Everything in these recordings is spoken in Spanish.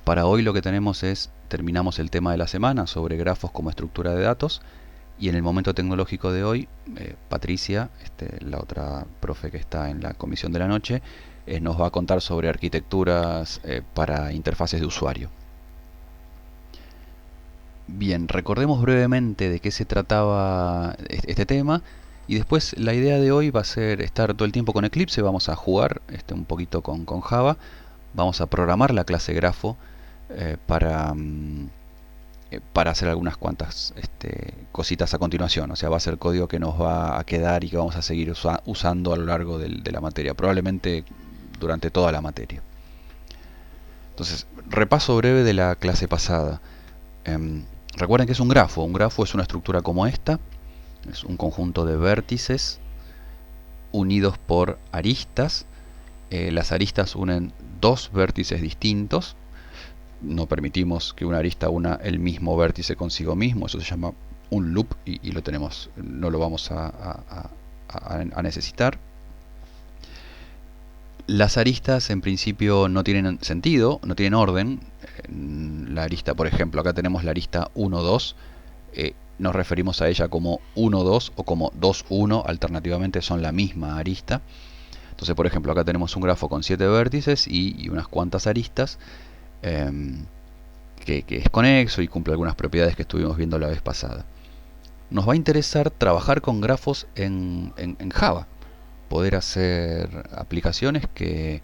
Para hoy lo que tenemos es, terminamos el tema de la semana sobre grafos como estructura de datos, y en el momento tecnológico de hoy, Patricia, la otra profe que está en la comisión de la noche, nos va a contar sobre arquitecturas para interfaces de usuario. Bien, recordemos brevemente de qué se trataba este tema, y después la idea de hoy va a ser estar todo el tiempo con Eclipse. Vamos a jugar un poquito con Java, vamos a programar la clase grafo para hacer algunas cuantas cositas a continuación. O sea, va a ser código que nos va a quedar y que vamos a seguir usando a lo largo de la materia, probablemente durante toda la materia. Entonces, repaso breve de la clase pasada. Recuerden que es un grafo. Un grafo es una estructura como esta. Es un conjunto de vértices unidos por aristas. Las aristas unen dos vértices distintos. No permitimos que una arista una el mismo vértice consigo mismo. Eso se llama un loop y lo tenemos, no lo vamos a necesitar. Las aristas en principio no tienen sentido, no tienen orden. La arista, por ejemplo, acá tenemos la arista 1, 2. Nos referimos a ella como 1, 2 o como 2, 1. Alternativamente son la misma arista. Entonces, por ejemplo, acá tenemos un grafo con 7 vértices y unas cuantas aristas, que es conexo y cumple algunas propiedades que estuvimos viendo la vez pasada. Nos va a interesar trabajar con grafos en Java. Poder hacer aplicaciones que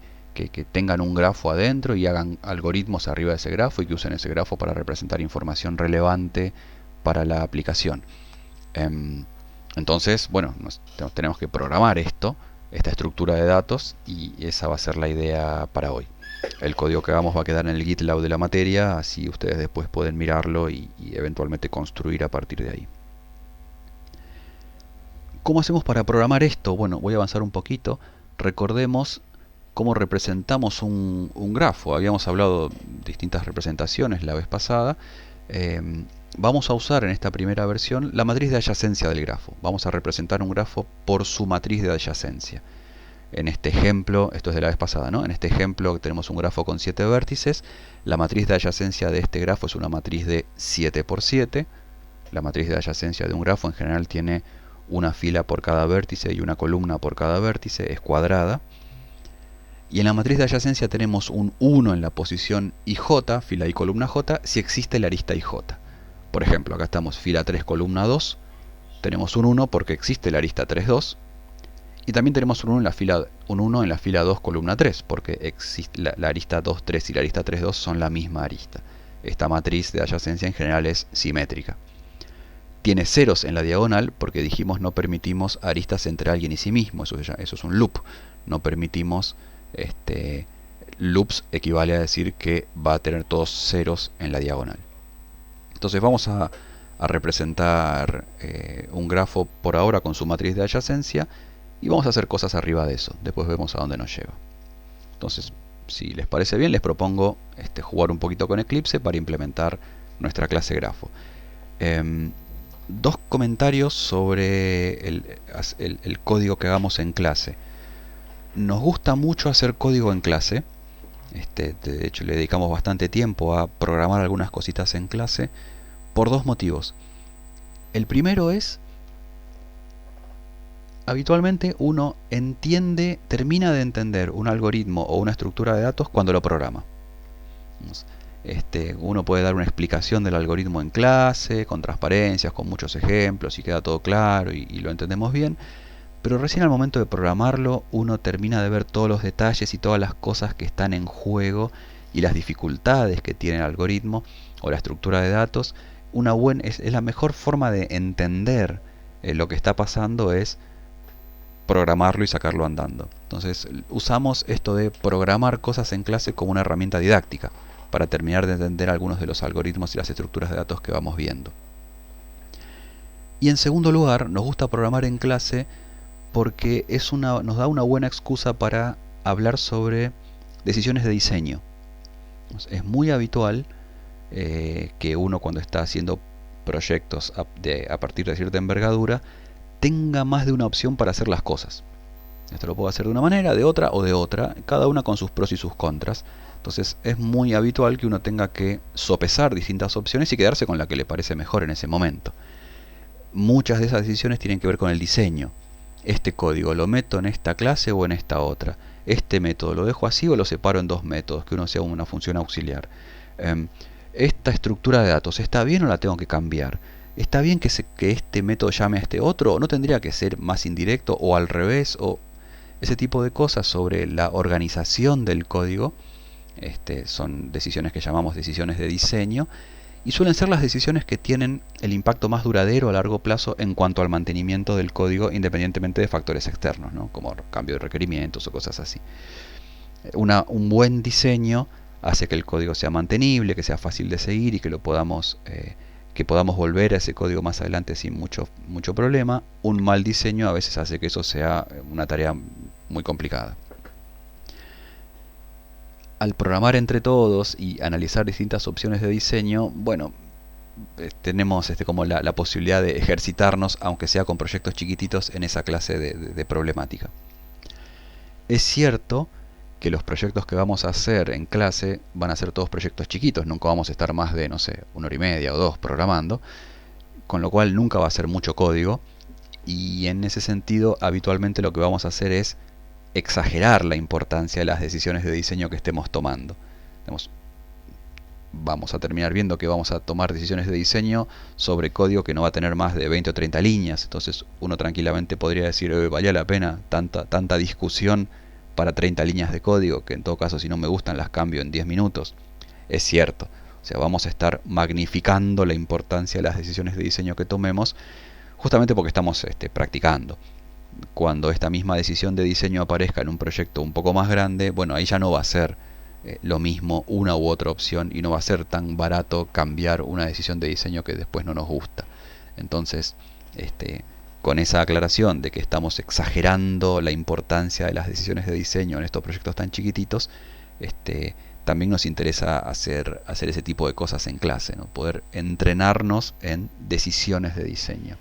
tengan un grafo adentro y hagan algoritmos arriba de ese grafo y que usen ese grafo para representar información relevante para la aplicación. Entonces, bueno, tenemos que programar esta estructura de datos, y esa va a ser la idea para hoy. El código que hagamos va a quedar en el GitLab de la materia, así ustedes después pueden mirarlo y eventualmente construir a partir de ahí. ¿Cómo hacemos para programar esto? Bueno, voy a avanzar un poquito. Recordemos cómo representamos un grafo. Habíamos hablado de distintas representaciones la vez pasada. Vamos a usar en esta primera versión la matriz de adyacencia del grafo. Vamos a representar un grafo por su matriz de adyacencia. En este ejemplo, esto es de la vez pasada, ¿no? En este ejemplo tenemos un grafo con 7 vértices. La matriz de adyacencia de este grafo es una matriz de 7 por 7. La matriz de adyacencia de un grafo en general tiene una fila por cada vértice y una columna por cada vértice, es cuadrada. Y en la matriz de adyacencia tenemos un 1 en la posición IJ, fila y columna J, si existe la arista IJ. Por ejemplo, acá estamos fila 3, columna 2, tenemos un 1 porque existe la arista 3, 2, y también tenemos un 1 en la fila 2, columna 3, porque existe la arista 2, 3 y la arista 3, 2 son la misma arista. Esta matriz de adyacencia en general es simétrica. Tiene ceros en la diagonal porque dijimos no permitimos aristas entre alguien y sí mismo. Eso es un loop. No permitimos loops, equivale a decir que va a tener todos ceros en la diagonal. Entonces vamos a representar un grafo por ahora con su matriz de adyacencia y vamos a hacer cosas arriba de eso. Después vemos a dónde nos lleva. Entonces, si les parece bien, les propongo jugar un poquito con Eclipse para implementar nuestra clase grafo. Dos comentarios sobre el código que hagamos en clase. Nos gusta mucho hacer código en clase. De hecho, le dedicamos bastante tiempo a programar algunas cositas en clase por dos motivos. El primero es, habitualmente uno termina de entender un algoritmo o una estructura de datos cuando lo programa. Uno puede dar una explicación del algoritmo en clase, con transparencias, con muchos ejemplos, y queda todo claro y lo entendemos bien, pero recién al momento de programarlo uno termina de ver todos los detalles y todas las cosas que están en juego y las dificultades que tiene el algoritmo o la estructura de datos. Es la mejor forma de entender lo que está pasando es programarlo y sacarlo andando. Entonces usamos esto de programar cosas en clase como una herramienta didáctica, para terminar de entender algunos de los algoritmos y las estructuras de datos que vamos viendo. Y en segundo lugar, nos gusta programar en clase porque nos da una buena excusa para hablar sobre decisiones de diseño. Es muy habitual que uno, cuando está haciendo proyectos a partir de cierta envergadura, tenga más de una opción para hacer las cosas. Esto lo puedo hacer de una manera, de otra o de otra, cada una con sus pros y sus contras. Entonces es muy habitual que uno tenga que sopesar distintas opciones y quedarse con la que le parece mejor en ese momento. Muchas de esas decisiones tienen que ver con el diseño. Este código lo meto en esta clase o en esta otra. Este método lo dejo así o lo separo en dos métodos, que uno sea una función auxiliar. Esta estructura de datos, ¿está bien o la tengo que cambiar? ¿Está bien que este método llame a este otro? ¿O no tendría que ser más indirecto o al revés? O ese tipo de cosas sobre la organización del código. Son decisiones que llamamos decisiones de diseño y suelen ser las decisiones que tienen el impacto más duradero a largo plazo en cuanto al mantenimiento del código independientemente de factores externos, ¿no? Como cambio de requerimientos o cosas así. Un buen diseño hace que el código sea mantenible, que sea fácil de seguir y que que podamos volver a ese código más adelante sin mucho problema. Un mal diseño a veces hace que eso sea una tarea muy complicada. Al programar entre todos y analizar distintas opciones de diseño, bueno, tenemos como la posibilidad de ejercitarnos, aunque sea con proyectos chiquititos, en esa clase de problemática. Es cierto que los proyectos que vamos a hacer en clase van a ser todos proyectos chiquitos, nunca vamos a estar más de, no sé, 1 hora y media o 2 programando, con lo cual nunca va a ser mucho código, y en ese sentido habitualmente lo que vamos a hacer es exagerar la importancia de las decisiones de diseño que estemos tomando. Vamos a terminar viendo que vamos a tomar decisiones de diseño sobre código que no va a tener más de 20 o 30 líneas. Entonces uno tranquilamente podría decir, ¿valía la pena tanta discusión para 30 líneas de código? Que en todo caso, si no me gustan, las cambio en 10 minutos. Es cierto. O sea, vamos a estar magnificando la importancia de las decisiones de diseño que tomemos, justamente porque estamos practicando. Cuando esta misma decisión de diseño aparezca en un proyecto un poco más grande, bueno, ahí ya no va a ser lo mismo una u otra opción y no va a ser tan barato cambiar una decisión de diseño que después no nos gusta. Entonces, con esa aclaración de que estamos exagerando la importancia de las decisiones de diseño en estos proyectos tan chiquititos, también nos interesa hacer ese tipo de cosas en clase, ¿no? Poder entrenarnos en decisiones de diseño.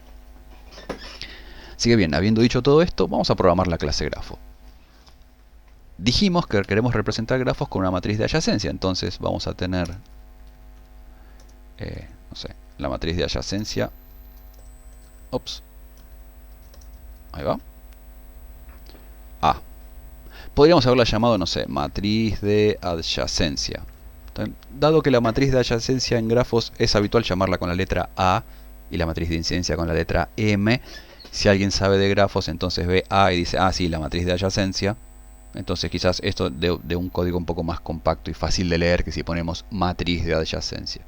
Así que bien, habiendo dicho todo esto, vamos a programar la clase grafo. Dijimos que queremos representar grafos con una matriz de adyacencia, entonces vamos a tener, no sé, la matriz de adyacencia. Ahí va. A. Podríamos haberla llamado, no sé, matriz de adyacencia. Entonces, dado que la matriz de adyacencia en grafos es habitual llamarla con la letra A y la matriz de incidencia con la letra M, si alguien sabe de grafos, entonces ve A y dice, sí, la matriz de adyacencia. Entonces quizás esto de un código un poco más compacto y fácil de leer que si ponemos matriz de adyacencia.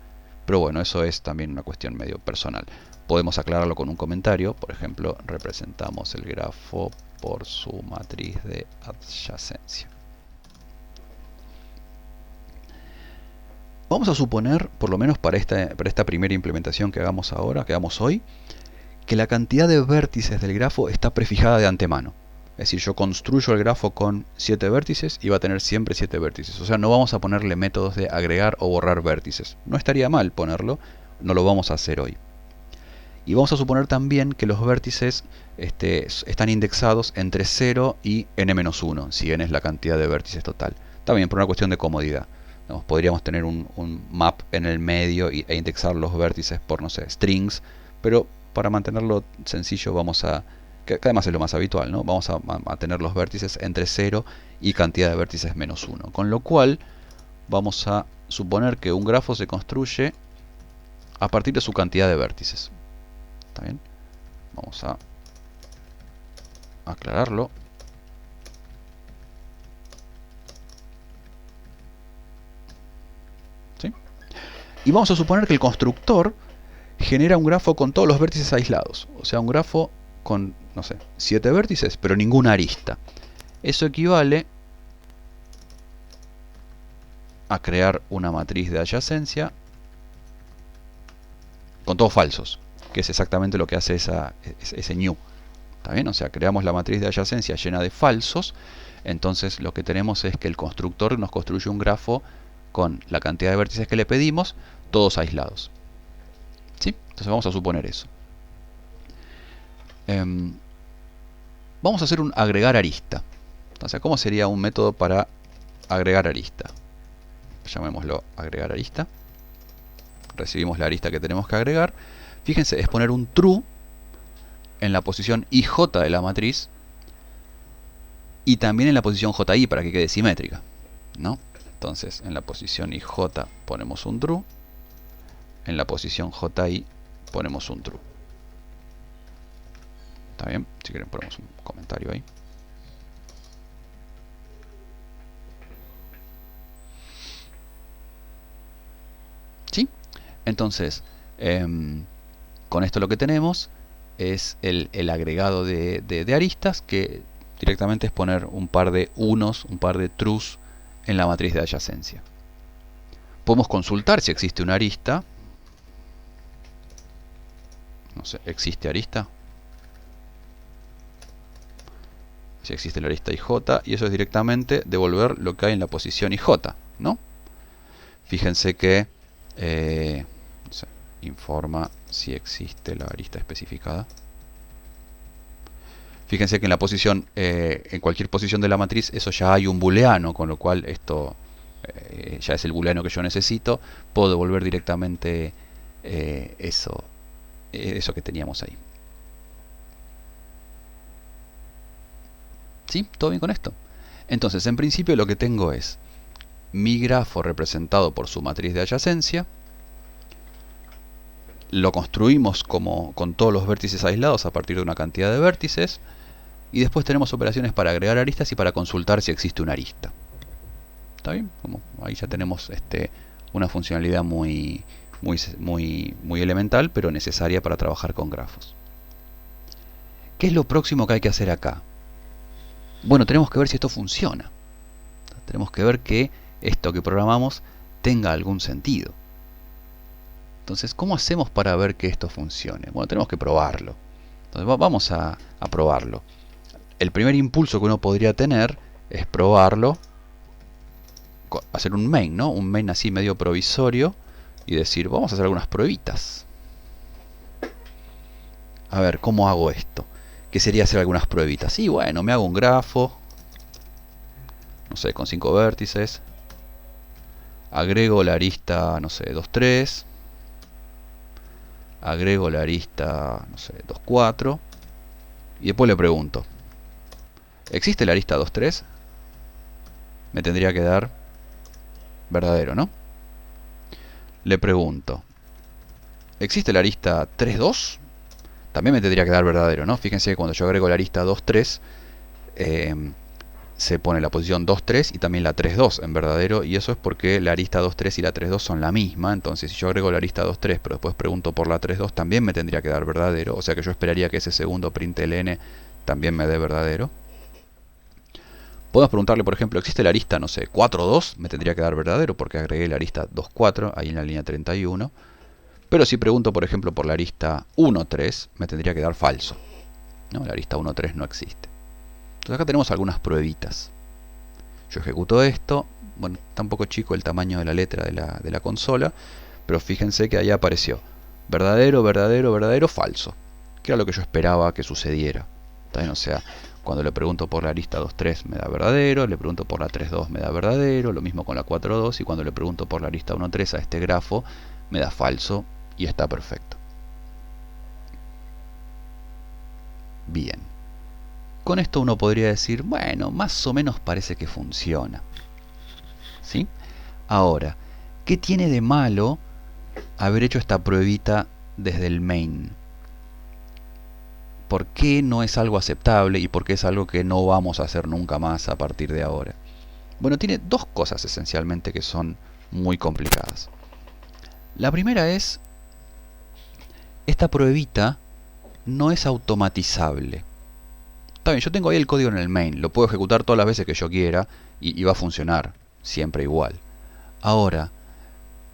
Pero bueno, eso es también una cuestión medio personal. Podemos aclararlo con un comentario. Por ejemplo, representamos el grafo por su matriz de adyacencia. Vamos a suponer, por lo menos para esta primera implementación que hagamos hoy, que la cantidad de vértices del grafo está prefijada de antemano. Es decir, yo construyo el grafo con 7 vértices y va a tener siempre 7 vértices. O sea, no vamos a ponerle métodos de agregar o borrar vértices. No estaría mal ponerlo, no lo vamos a hacer hoy. Y vamos a suponer también que los vértices están indexados entre 0 y n-1, si n es la cantidad de vértices total. También por una cuestión de comodidad. Podríamos tener un map en el medio e indexar los vértices por, no sé, strings, pero para mantenerlo sencillo que además es lo más habitual, ¿no? Vamos a tener los vértices entre 0 y cantidad de vértices -1. Con lo cual vamos a suponer que un grafo se construye a partir de su cantidad de vértices. ¿Está bien? Vamos a aclararlo. ¿Sí? Y vamos a suponer que el constructor genera un grafo con todos los vértices aislados. O sea, un grafo con, no sé, 7 vértices, pero ninguna arista. Eso equivale a crear una matriz de adyacencia con todos falsos, que es exactamente lo que hace ese new. ¿Está bien? O sea, creamos la matriz de adyacencia llena de falsos, entonces lo que tenemos es que el constructor nos construye un grafo con la cantidad de vértices que le pedimos, todos aislados. ¿Sí? Entonces vamos a suponer eso. Vamos a hacer un agregar arista. Entonces, ¿cómo sería un método para agregar arista? llamémoslo agregar arista. Recibimos la arista que tenemos que agregar. Fíjense, es poner un true en la posición IJ de la matriz y también en la posición JI para que quede simétrica, ¿no? Entonces, en la posición IJ ponemos un true, en la posición JI ponemos un true. ¿Está bien? Si quieren ponemos un comentario ahí. ¿Sí? Entonces, con esto lo que tenemos es el agregado de aristas, que directamente es poner un par de unos, un par de trues en la matriz de adyacencia. Podemos consultar si existe una arista. No sé, ¿existe arista? Si existe la arista IJ, y eso es directamente devolver lo que hay en la posición IJ, ¿no? Fíjense que no sé, informa si existe la arista especificada. Fíjense que en la posición, en cualquier posición de la matriz, eso ya hay un booleano, con lo cual esto ya es el booleano que yo necesito. Puedo devolver directamente eso que teníamos ahí. ¿Sí? ¿Todo bien con esto? Entonces, en principio lo que tengo es mi grafo representado por su matriz de adyacencia. Lo construimos con todos los vértices aislados a partir de una cantidad de vértices. Y después tenemos operaciones para agregar aristas y para consultar si existe una arista. ¿Está bien? Como ahí ya tenemos una funcionalidad muy elemental, pero necesaria para trabajar con grafos. ¿Qué es lo próximo que hay que hacer acá? Bueno, tenemos que ver si esto funciona. Tenemos que ver que esto que programamos tenga algún sentido. Entonces, ¿cómo hacemos para ver que esto funcione? Bueno, tenemos que probarlo. Entonces, vamos a probarlo. El primer impulso que uno podría tener es probarlo, hacer un main, ¿no? Un main así medio provisorio y decir, vamos a hacer algunas pruebitas. A ver, ¿cómo hago esto? ¿Qué sería hacer algunas pruebitas? Y bueno, me hago un grafo, no sé, con 5 vértices. Agrego la arista, no sé, 2, 3. Agrego la arista, no sé, 2, 4. Y después le pregunto, ¿existe la arista 2, 3? Me tendría que dar verdadero, ¿no? Le pregunto, ¿existe la arista 3, 2? También me tendría que dar verdadero, ¿no? Fíjense que cuando yo agrego la arista 2, 3, se pone la posición 2, 3 y también la 3, 2 en verdadero, y eso es porque la arista 2, 3 y la 3, 2 son la misma. Entonces, si yo agrego la arista 2, 3, pero después pregunto por la 3, 2, también me tendría que dar verdadero. O sea que yo esperaría que ese segundo println también me dé verdadero. Podemos preguntarle, por ejemplo, ¿existe la arista, no sé, 4, 2? Me tendría que dar verdadero porque agregué la arista 2, 4 ahí en la línea 31. Pero si pregunto, por ejemplo, por la arista 1, 3, me tendría que dar falso, ¿no? La arista 1, 3 no existe. Entonces acá tenemos algunas pruebitas. Yo ejecuto esto. Bueno, está un poco chico el tamaño de la letra de la consola, pero fíjense que ahí apareció verdadero, verdadero, verdadero, falso, que era lo que yo esperaba que sucediera. ¿También? O sea, cuando le pregunto por la arista 2, 3 me da verdadero, le pregunto por la 3, 2 me da verdadero, lo mismo con la 4, 2, y cuando le pregunto por la arista 1, 3 a este grafo me da falso, y está perfecto. Bien. Con esto uno podría decir, bueno, más o menos parece que funciona. ¿Sí? Ahora, ¿qué tiene de malo haber hecho esta pruebita desde el main? ¿Por qué no es algo aceptable y por qué es algo que no vamos a hacer nunca más a partir de ahora? Bueno, tiene dos cosas esencialmente que son muy complicadas. La primera es, esta pruebita no es automatizable. Está bien, yo tengo ahí el código en el main, lo puedo ejecutar todas las veces que yo quiera y va a funcionar siempre igual. Ahora,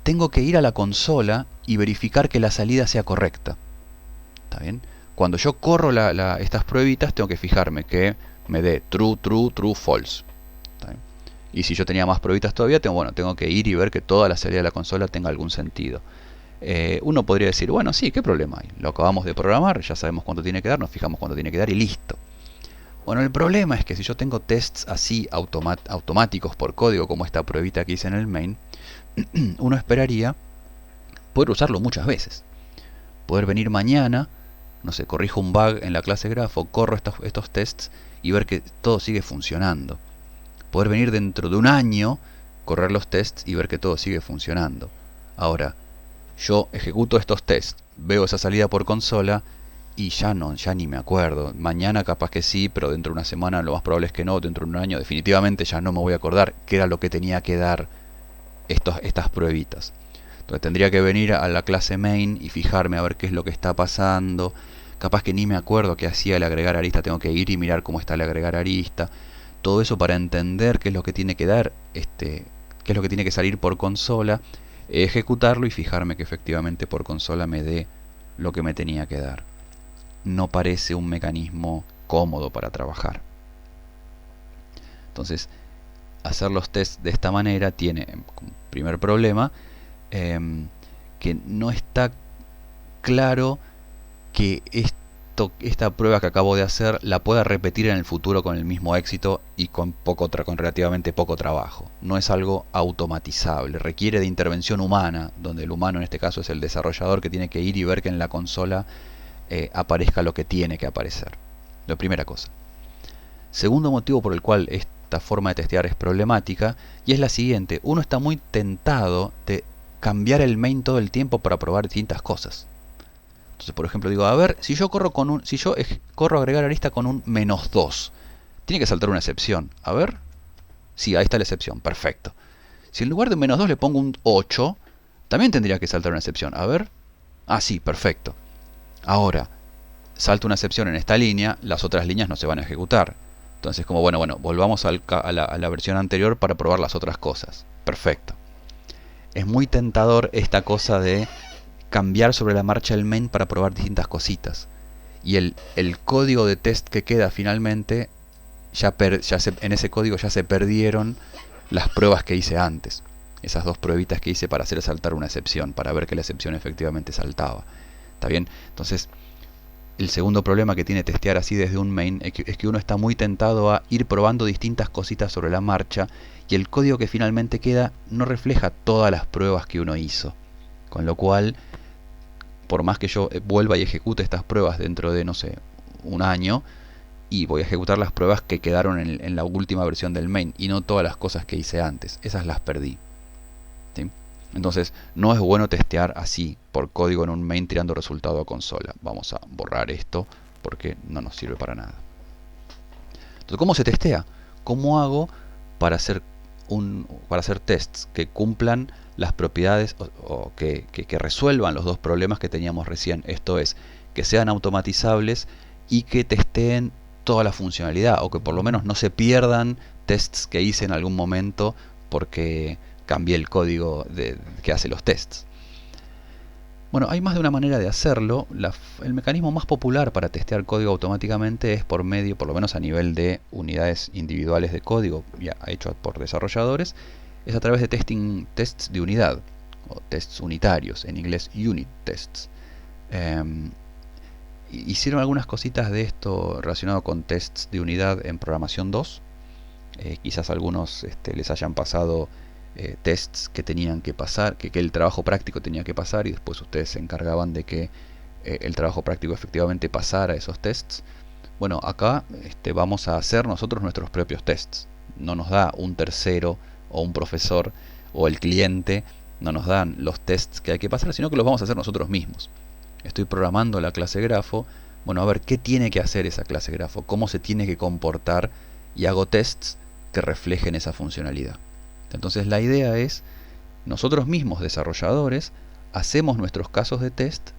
tengo que ir a la consola y verificar que la salida sea correcta. ¿Está bien? Cuando yo corro estas pruebitas, tengo que fijarme que me dé true, true, true, false. ¿Está bien? Y si yo tenía más pruebitas todavía, tengo que ir y ver que toda la salida de la consola tenga algún sentido. Uno podría decir, bueno, sí, ¿qué problema hay? Lo acabamos de programar, ya sabemos cuánto tiene que dar, nos fijamos cuánto tiene que dar y listo. Bueno, el problema es que si yo tengo tests así automáticos por código, como esta pruebita que hice en el main, uno esperaría poder usarlo muchas veces. Poder venir mañana, no sé, corrijo un bug en la clase grafo, corro estos tests y ver que todo sigue funcionando. Poder venir dentro de un año, correr los tests y ver que todo sigue funcionando. Ahora, yo ejecuto estos tests, veo esa salida por consola y ya ni me acuerdo. Mañana capaz que sí, pero dentro de una semana lo más probable es que no, dentro de un año definitivamente ya no me voy a acordar qué era lo que tenía que dar estas pruebitas. Entonces tendría que venir a la clase main y fijarme a ver qué es lo que está pasando. Capaz que ni me acuerdo qué hacía el agregar arista, tengo que ir y mirar cómo está el agregar arista. Todo eso para entender qué es lo que tiene que dar, qué es lo que tiene que salir por consola, ejecutarlo y fijarme que efectivamente por consola me dé lo que me tenía que dar. No parece un mecanismo cómodo para trabajar. Entonces, hacer los tests de esta manera tiene como primer problema que no está claro que esta prueba que acabo de hacer la pueda repetir en el futuro con el mismo éxito y con relativamente poco trabajo. No es algo automatizable, requiere de intervención humana, donde el humano en este caso es el desarrollador que tiene que ir y ver que en la consola aparezca lo que tiene que aparecer. La primera cosa. Segundo motivo por el cual esta forma de testear es problemática, y es la siguiente: uno está muy tentado de cambiar el main todo el tiempo para probar distintas cosas. Entonces, por ejemplo, digo, a ver, si yo corro agregar arista con un -2, tiene que saltar una excepción. A ver, sí, ahí está la excepción, perfecto. Si en lugar de -2 le pongo un 8, también tendría que saltar una excepción. A ver, sí, perfecto. Ahora, salto una excepción en esta línea, las otras líneas no se van a ejecutar. Entonces, como bueno, volvamos a la versión anterior para probar las otras cosas. Perfecto. Es muy tentador esta cosa de cambiar sobre la marcha el main para probar distintas cositas. Y el código de test que queda finalmente, en ese código ya se perdieron las pruebas que hice antes. Esas dos pruebitas que hice para hacer saltar una excepción, para ver que la excepción efectivamente saltaba. ¿Está bien? Entonces, el segundo problema que tiene testear así desde un main es que uno está muy tentado a ir probando distintas cositas sobre la marcha y el código que finalmente queda no refleja todas las pruebas que uno hizo. Con lo cual, por más que yo vuelva y ejecute estas pruebas dentro de, no sé, un año, y voy a ejecutar las pruebas que quedaron en la última versión del main y no todas las cosas que hice antes. Esas las perdí. ¿Sí? Entonces, no es bueno testear así, por código en un main tirando resultado a consola. Vamos a borrar esto porque no nos sirve para nada. Entonces, ¿cómo se testea? ¿Cómo hago para hacer tests que cumplan las propiedades o que resuelvan los dos problemas que teníamos recién? Esto es, que sean automatizables y que testeen toda la funcionalidad, o que por lo menos no se pierdan tests que hice en algún momento porque cambié el código que hace los tests. Bueno, hay más de una manera de hacerlo. El mecanismo más popular para testear código automáticamente es por medio, por lo menos a nivel de unidades individuales de código ya hecho por desarrolladores, es a través de tests de unidad, o tests unitarios, en inglés unit tests. Hicieron algunas cositas de esto relacionado con tests de unidad en programación 2. Quizás algunos les hayan pasado tests que tenían que pasar, que el trabajo práctico tenía que pasar, y después ustedes se encargaban de que el trabajo práctico efectivamente pasara esos tests. Bueno, acá vamos a hacer nosotros nuestros propios tests. No nos da un tercero o un profesor o el cliente, no nos dan los tests que hay que pasar, sino que los vamos a hacer nosotros mismos. Estoy programando la clase grafo, bueno, a ver qué tiene que hacer esa clase grafo, cómo se tiene que comportar, y hago tests que reflejen esa funcionalidad. Entonces la idea es, nosotros mismos desarrolladores hacemos nuestros casos de test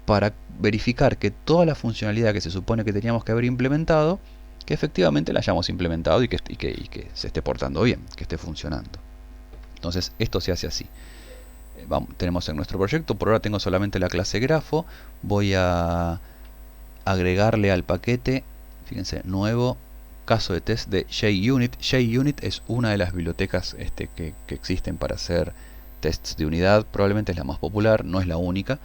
para verificar que toda la funcionalidad que se supone que teníamos que haber implementado, que efectivamente la hayamos implementado y que se esté portando bien, que esté funcionando. Entonces esto se hace así. Tenemos en nuestro proyecto, por ahora tengo solamente la clase grafo, voy a agregarle al paquete, fíjense, nuevo caso de test de JUnit. JUnit es una de las bibliotecas que existen para hacer tests de unidad, probablemente es la más popular, no es la única.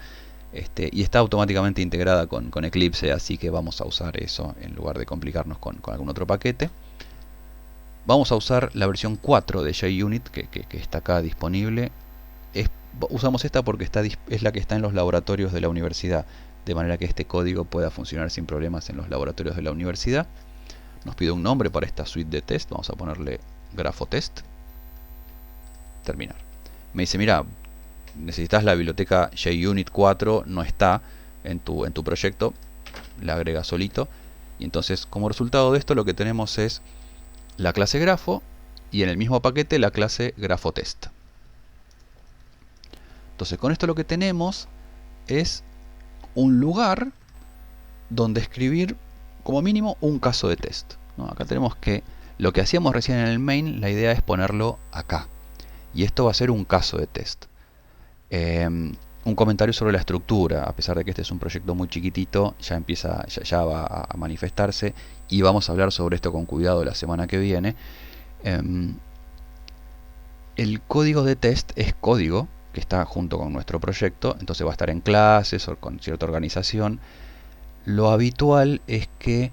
Y está automáticamente integrada con Eclipse, así que vamos a usar eso en lugar de complicarnos con algún otro paquete. Vamos a usar la versión 4 de JUnit que está acá disponible. Usamos esta porque es la que está en los laboratorios de la universidad, de manera que este código pueda funcionar sin problemas en los laboratorios de la universidad. Nos pide un nombre para esta suite de test, vamos a ponerle GrafoTest. Terminar. Me dice, mira, necesitas la biblioteca JUnit 4, no está en tu proyecto, la agrega solito. Y entonces, como resultado de esto, lo que tenemos es la clase grafo y en el mismo paquete la clase GrafoTest. Entonces, con esto lo que tenemos es un lugar donde escribir como mínimo un caso de test, ¿no? Acá tenemos que lo que hacíamos recién en el main, la idea es ponerlo acá. Y esto va a ser un caso de test. Un comentario sobre la estructura, a pesar de que este es un proyecto muy chiquitito, ya va a manifestarse y vamos a hablar sobre esto con cuidado la semana que viene. El código de test es código que está junto con nuestro proyecto, entonces va a estar en clases o con cierta organización. Lo habitual es que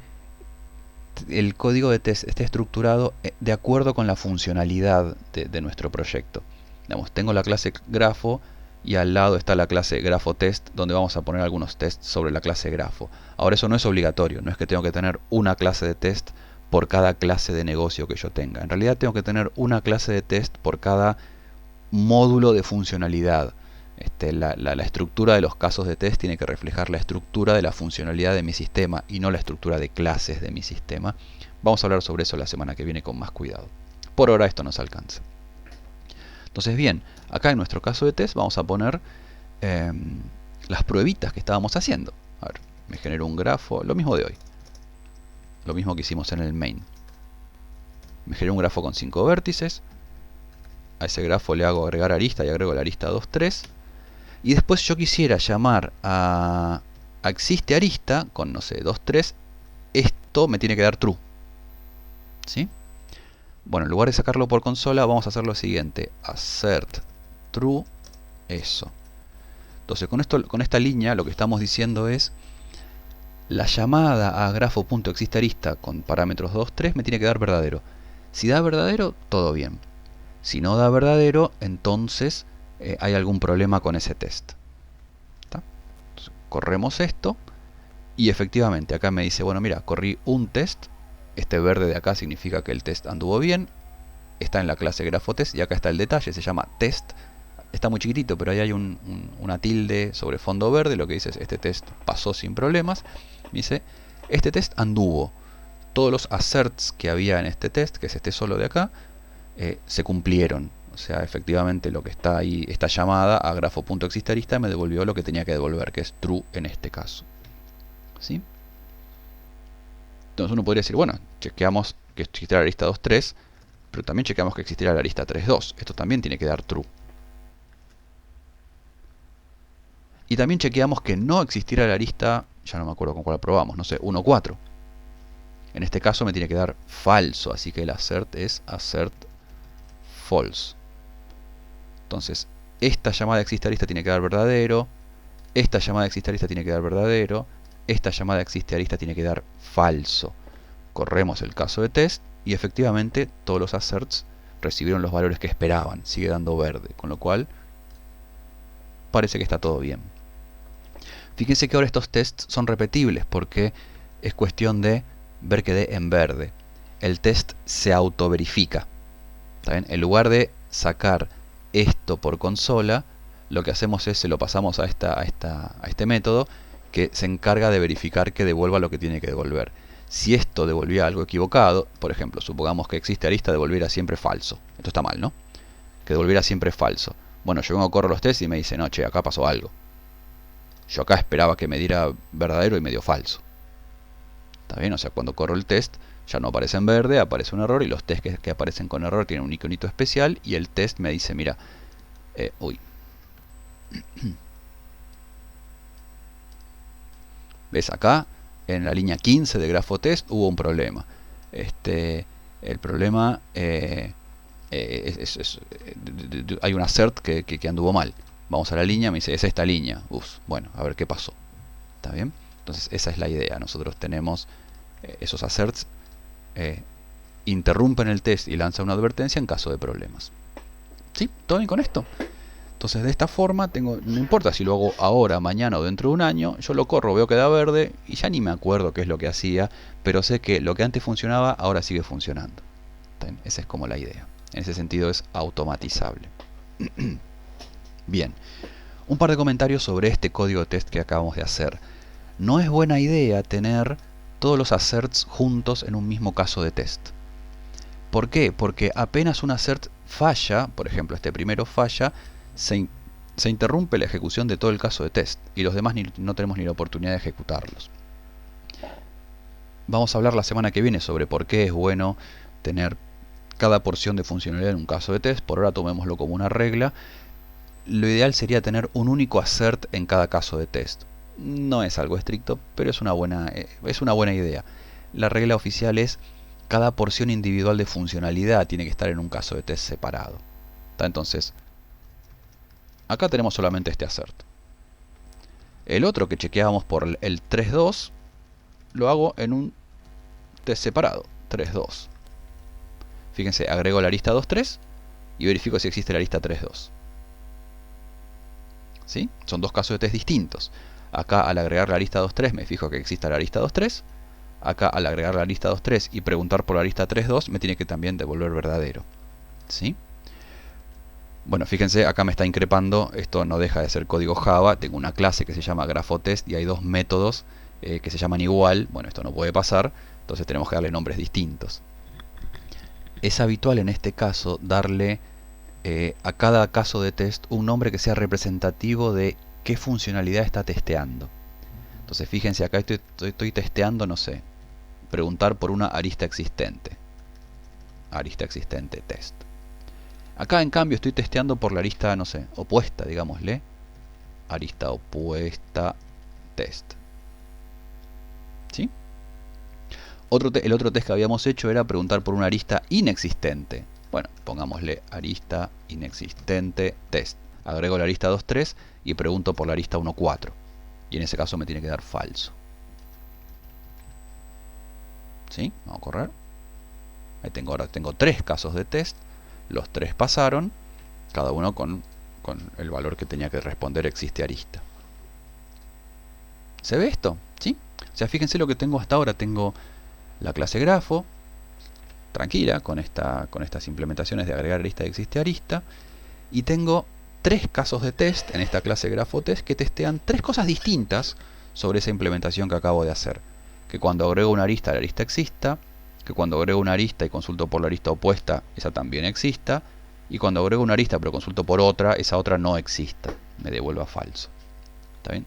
el código de test esté estructurado de acuerdo con la funcionalidad de nuestro proyecto. Digamos, tengo la clase grafo y al lado está la clase GrafoTest, donde vamos a poner algunos tests sobre la clase grafo. Ahora, eso no es obligatorio, no es que tengo que tener una clase de test por cada clase de negocio que yo tenga. En realidad tengo que tener una clase de test por cada módulo de funcionalidad. La estructura de los casos de test tiene que reflejar la estructura de la funcionalidad de mi sistema y no la estructura de clases de mi sistema. Vamos a hablar sobre eso la semana que viene con más cuidado. Por ahora esto nos alcanza. Entonces bien, acá en nuestro caso de test vamos a poner las pruebitas que estábamos haciendo. A ver, me genero un grafo, lo mismo de hoy. Lo mismo que hicimos en el main. Me genero un grafo con 5 vértices. A ese grafo le hago agregar arista y agrego la arista 2, 3. Y después yo quisiera llamar a existe arista con, no sé, 2, 3. Esto me tiene que dar true. ¿Sí? Bueno, en lugar de sacarlo por consola, vamos a hacer lo siguiente. Assert true, eso. Entonces, con esta línea lo que estamos diciendo es la llamada a grafo.existeArista con parámetros 2, 3 me tiene que dar verdadero. Si da verdadero, todo bien. Si no da verdadero, entonces hay algún problema con ese test. Entonces, corremos esto y efectivamente acá me dice, bueno, mira, corrí un test. Este verde de acá significa que el test anduvo bien. Está en la clase GrafoTest y acá está el detalle, se llama test. Está muy chiquitito, pero ahí hay una tilde sobre fondo verde. Lo que dice es, este test pasó sin problemas. Me dice, este test anduvo. Todos los asserts que había en este test, que es este solo de acá, se cumplieron. O sea, efectivamente lo que está ahí, esta llamada a grafo.existeArista me devolvió lo que tenía que devolver, que es true en este caso. ¿Sí? Entonces uno podría decir, bueno, chequeamos que existiera la arista 2.3, pero también chequeamos que existiera la arista 3.2. Esto también tiene que dar true. Y también chequeamos que no existiera la arista, ya no me acuerdo con cuál probamos, no sé, 1.4. En este caso me tiene que dar falso, así que el assert es assert false. Entonces, esta llamada existeArista tiene que dar verdadero, esta llamada existeArista tiene que dar verdadero, esta llamada existeArista tiene que dar falso. Corremos el caso de test y efectivamente todos los asserts recibieron los valores que esperaban, sigue dando verde, con lo cual parece que está todo bien. Fíjense que ahora estos tests son repetibles porque es cuestión de ver que dé en verde. El test se autoverifica. En lugar de sacar esto por consola, lo que hacemos es se lo pasamos a este método que se encarga de verificar que devuelva lo que tiene que devolver. Si esto devolvía algo equivocado, por ejemplo, supongamos que existe arista devolviera siempre falso. Esto está mal, ¿no? Que devolviera siempre falso. Bueno, yo vengo a correr los tests y me dice, no, che, acá pasó algo. Yo acá esperaba que me diera verdadero y me dio falso. ¿Está bien? O sea, cuando corro el test ya no aparece en verde, aparece un error y los tests que aparecen con error tienen un iconito especial y el test me dice, mira, ¿ves acá? En la línea 15 de GrafoTest hubo un problema. El problema hay un assert que anduvo mal. Vamos a la línea, me dice, es esta línea. Bueno, a ver qué pasó. ¿Está bien? Entonces esa es la idea. Nosotros tenemos esos asserts, interrumpen el test y lanzan una advertencia en caso de problemas. ¿Sí? ¿Todo bien con esto? Entonces de esta forma, no importa si lo hago ahora, mañana o dentro de un año, yo lo corro, veo que da verde y ya ni me acuerdo qué es lo que hacía, pero sé que lo que antes funcionaba ahora sigue funcionando. Esa es como la idea. En ese sentido es automatizable. Bien, un par de comentarios sobre este código de test que acabamos de hacer. No es buena idea tener todos los asserts juntos en un mismo caso de test. ¿Por qué? Porque apenas un assert falla, por ejemplo este primero falla, se interrumpe la ejecución de todo el caso de test y los demás no tenemos ni la oportunidad de ejecutarlos. Vamos a hablar la semana que viene sobre por qué es bueno tener cada porción de funcionalidad en un caso de test. Por ahora tomémoslo como una regla. Lo ideal sería tener un único assert en cada caso de test. No es algo estricto, pero es una buena idea. La regla oficial es cada porción individual de funcionalidad tiene que estar en un caso de test separado. Entonces, acá tenemos solamente este assert. El otro que chequeábamos por el 3.2 lo hago en un test separado, 3.2. Fíjense, agrego la lista 2.3 y verifico si existe la lista 3.2. ¿Sí? Son dos casos de test distintos. Acá al agregar la lista 2.3 me fijo que exista la lista 2.3. Acá al agregar la lista 2.3 y preguntar por la lista 3.2 me tiene que también devolver verdadero. ¿Sí? Bueno, fíjense, acá me está increpando, esto no deja de ser código Java, tengo una clase que se llama GrafoTest y hay dos métodos que se llaman igual. Bueno, esto no puede pasar, entonces tenemos que darle nombres distintos. Es habitual en este caso darle a cada caso de test un nombre que sea representativo de qué funcionalidad está testeando. Entonces fíjense, acá estoy testeando, no sé, preguntar por una arista existente. Arista existente test. Acá en cambio estoy testeando por la arista, no sé, opuesta, digámosle. Arista opuesta test. ¿Sí? El otro test que habíamos hecho era preguntar por una arista inexistente. Bueno, pongámosle arista inexistente test. Agrego la arista 2.3 y pregunto por la arista 1.4. Y en ese caso me tiene que dar falso. ¿Sí? Vamos a correr. Ahí ahora tengo tres casos de test. Los tres pasaron. Cada uno con el valor que tenía que responder existe arista. ¿Se ve esto? ¿Sí? O sea, fíjense lo que tengo hasta ahora. Tengo la clase grafo. Tranquila con estas implementaciones de agregar arista y existe arista. Y tengo tres casos de test en esta clase GrafoTest que testean tres cosas distintas sobre esa implementación que acabo de hacer. Que cuando agrego una arista, la arista exista. Que cuando agrego una arista y consulto por la arista opuesta, esa también exista. Y cuando agrego una arista pero consulto por otra, esa otra no exista. Me devuelva falso. ¿Está bien?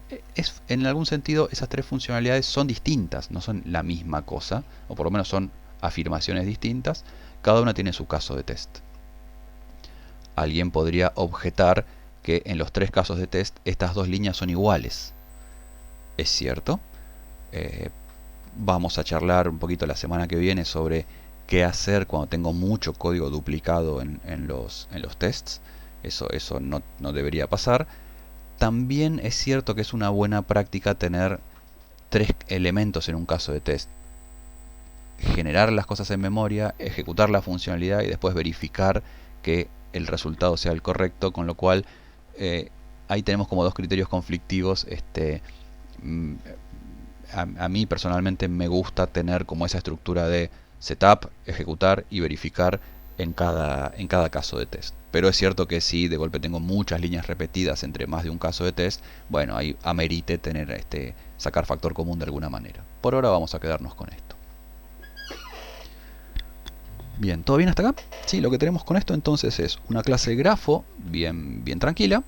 En algún sentido, esas tres funcionalidades son distintas, no son la misma cosa. O por lo menos son afirmaciones distintas. Cada una tiene su caso de test. Alguien podría objetar que en los tres casos de test estas dos líneas son iguales. Es cierto. Vamos a charlar un poquito la semana que viene sobre qué hacer cuando tengo mucho código duplicado en los tests. Eso no debería pasar. También es cierto que es una buena práctica tener tres elementos en un caso de test. Generar las cosas en memoria, ejecutar la funcionalidad y después verificar que el resultado sea el correcto, con lo cual ahí tenemos como dos criterios conflictivos. A mí personalmente me gusta tener como esa estructura de setup, ejecutar y verificar en cada caso de test. Pero es cierto que si de golpe tengo muchas líneas repetidas entre más de un caso de test, bueno, ahí amerite tener sacar factor común de alguna manera. Por ahora vamos a quedarnos con esto. Bien, ¿todo bien hasta acá? Sí, lo que tenemos con esto entonces es una clase grafo bien tranquila,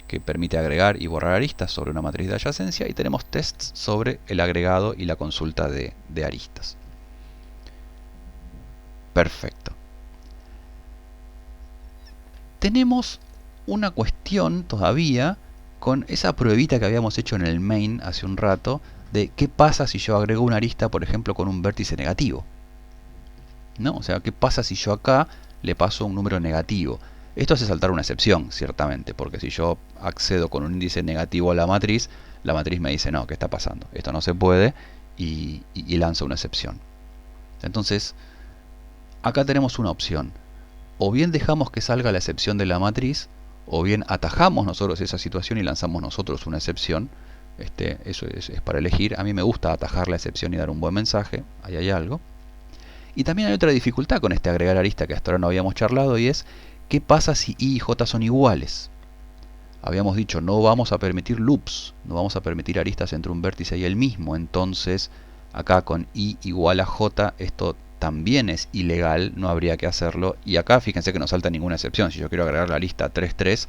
que permite agregar y borrar aristas sobre una matriz de adyacencia, y tenemos tests sobre el agregado y la consulta de aristas. Perfecto. Tenemos una cuestión todavía con esa pruebita que habíamos hecho en el main hace un rato de qué pasa si yo agrego una arista, por ejemplo, con un vértice negativo. ¿No? O sea, ¿qué pasa si yo acá le paso un número negativo? Esto hace saltar una excepción, ciertamente, porque si yo accedo con un índice negativo a la matriz me dice, no, ¿qué está pasando? Esto no se puede, y lanza una excepción. Entonces, acá tenemos una opción. O bien dejamos que salga la excepción de la matriz, o bien atajamos nosotros esa situación y lanzamos nosotros una excepción. Eso es para elegir. A mí me gusta atajar la excepción y dar un buen mensaje. Ahí hay algo. Y también hay otra dificultad con este agregar arista que hasta ahora no habíamos charlado, y es ¿qué pasa si i y j son iguales? Habíamos dicho, no vamos a permitir loops, no vamos a permitir aristas entre un vértice y el mismo. Entonces, acá con i igual a j, esto también es ilegal, no habría que hacerlo. Y acá fíjense que no salta ninguna excepción. Si yo quiero agregar la lista 3,3,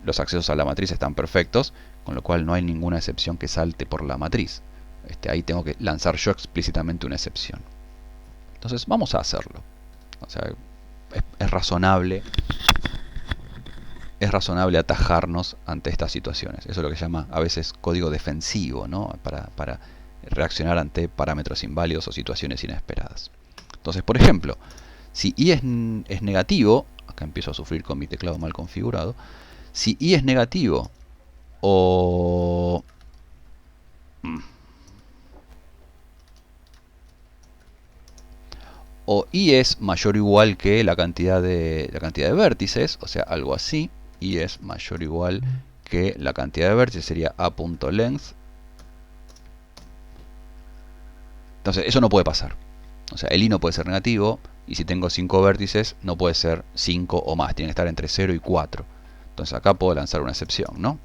los accesos a la matriz están perfectos, con lo cual no hay ninguna excepción que salte por la matriz. Ahí tengo que lanzar yo explícitamente una excepción. Entonces vamos a hacerlo. O sea, es razonable atajarnos ante estas situaciones. Eso es lo que se llama a veces código defensivo, ¿no? Para reaccionar ante parámetros inválidos o situaciones inesperadas. Entonces, por ejemplo, si i es negativo, acá empiezo a sufrir con mi teclado mal configurado, si i es negativo o i es mayor o igual que la cantidad de vértices, o sea, algo así, i es mayor o igual que la cantidad de vértices, sería a.length. Entonces, eso no puede pasar. O sea, el i no puede ser negativo, y si tengo 5 vértices, no puede ser 5 o más, tiene que estar entre 0 y 4. Entonces acá puedo lanzar una excepción, ¿no?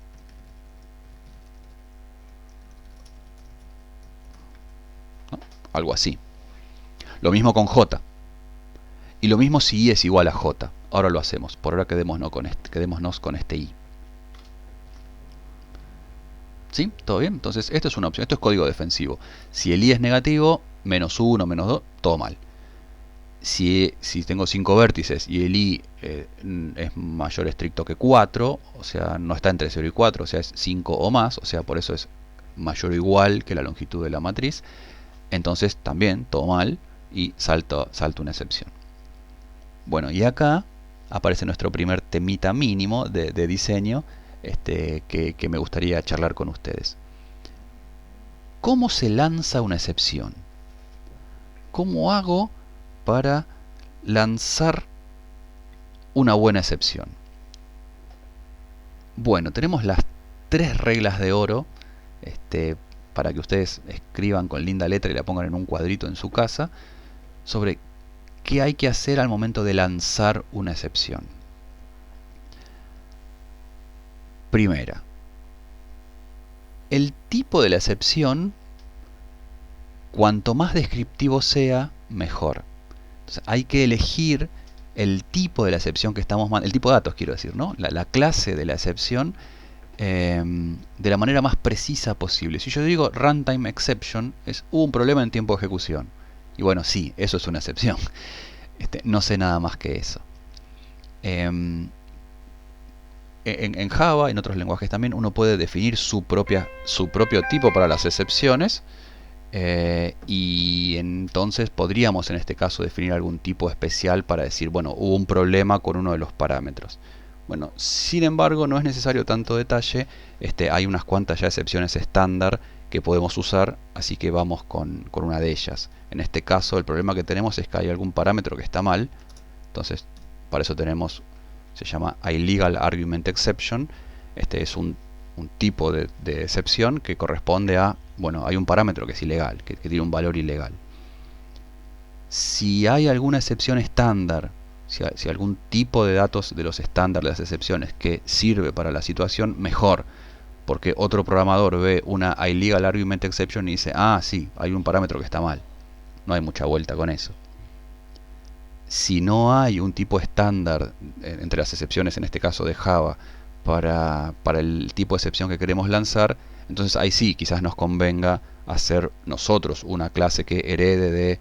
Algo así. Lo mismo con j. Y lo mismo si i es igual a j. Ahora lo hacemos. Por ahora quedémonos con este i. ¿Sí? ¿Todo bien? Entonces, esto es una opción. Esto es código defensivo. Si el i es negativo, menos 1, menos 2, todo mal. Si tengo 5 vértices y el i es mayor estricto que 4, o sea, no está entre 0 y 4, o sea, es 5 o más, o sea, por eso es mayor o igual que la longitud de la matriz, entonces también todo mal y salto una excepción. Bueno, y acá aparece nuestro primer temita mínimo de diseño que me gustaría charlar con ustedes. ¿Cómo se lanza una excepción? ¿Cómo hago para lanzar una buena excepción? Bueno, tenemos las 3 reglas de oro para que ustedes escriban con linda letra y la pongan en un cuadrito en su casa sobre qué hay que hacer al momento de lanzar una excepción. Primera, el tipo de la excepción, cuanto más descriptivo sea, mejor. Entonces, hay que elegir el tipo de la excepción que estamos mandando, el tipo de datos quiero decir, ¿no? La clase de la excepción de la manera más precisa posible. Si yo digo runtime exception, hubo un problema en tiempo de ejecución. Y bueno, sí, eso es una excepción. No sé nada más que eso. En Java, en otros lenguajes también, uno puede definir su propio tipo para las excepciones. Y entonces podríamos en este caso definir algún tipo especial para decir, bueno, hubo un problema con uno de los parámetros. Bueno, sin embargo, no es necesario tanto detalle. Hay unas cuantas ya excepciones estándar que podemos usar, así que vamos con una de ellas. En este caso, el problema que tenemos es que hay algún parámetro que está mal. Entonces, para eso tenemos, se llama illegal argument exception. Es un tipo de excepción que corresponde a, bueno, hay un parámetro que es ilegal, que tiene un valor ilegal. Si hay alguna excepción estándar, si algún tipo de datos de los estándares de las excepciones que sirve para la situación, mejor. Porque otro programador ve una illegal argument exception y dice, ah, sí, hay un parámetro que está mal. No hay mucha vuelta con eso. Si no hay un tipo estándar entre las excepciones, en este caso de Java, para el tipo de excepción que queremos lanzar, entonces ahí sí, quizás nos convenga hacer nosotros una clase que herede de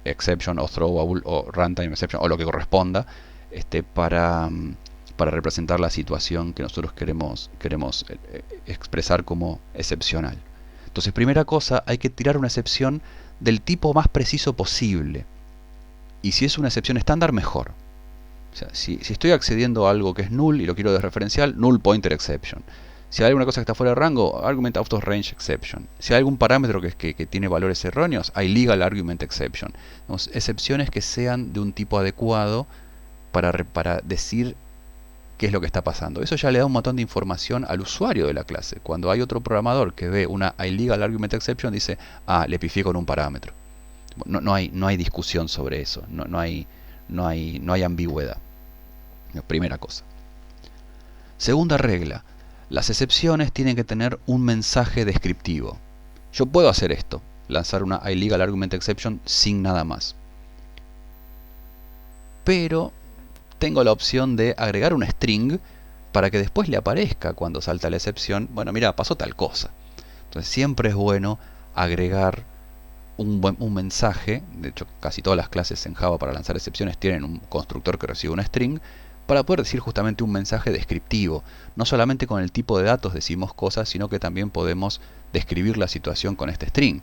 exception o throwable o runtime exception o lo que corresponda para representar la situación que nosotros queremos expresar como excepcional. Entonces, primera cosa, hay que tirar una excepción del tipo más preciso posible. Y si es una excepción estándar, mejor. O sea, si estoy accediendo a algo que es null y lo quiero desreferencial, null pointer exception. Si hay alguna cosa que está fuera de rango, argument out of range exception. Si hay algún parámetro que tiene valores erróneos, hay legal argument exception. Digamos, excepciones que sean de un tipo adecuado para decir qué es lo que está pasando. Eso ya le da un montón de información al usuario de la clase. Cuando hay otro programador que ve una illegal argument exception, dice, ah, le pifié con un parámetro. No hay discusión sobre eso. No hay ambigüedad. Primera cosa. Segunda regla. Las excepciones tienen que tener un mensaje descriptivo. Yo puedo hacer esto, lanzar una illegal argument exception sin nada más. Pero tengo la opción de agregar un string para que después le aparezca cuando salta la excepción. Bueno, mira, pasó tal cosa. Entonces siempre es bueno agregar un mensaje. De hecho, casi todas las clases en Java para lanzar excepciones tienen un constructor que recibe una string, para poder decir justamente un mensaje descriptivo. No solamente con el tipo de datos decimos cosas, sino que también podemos describir la situación con este string.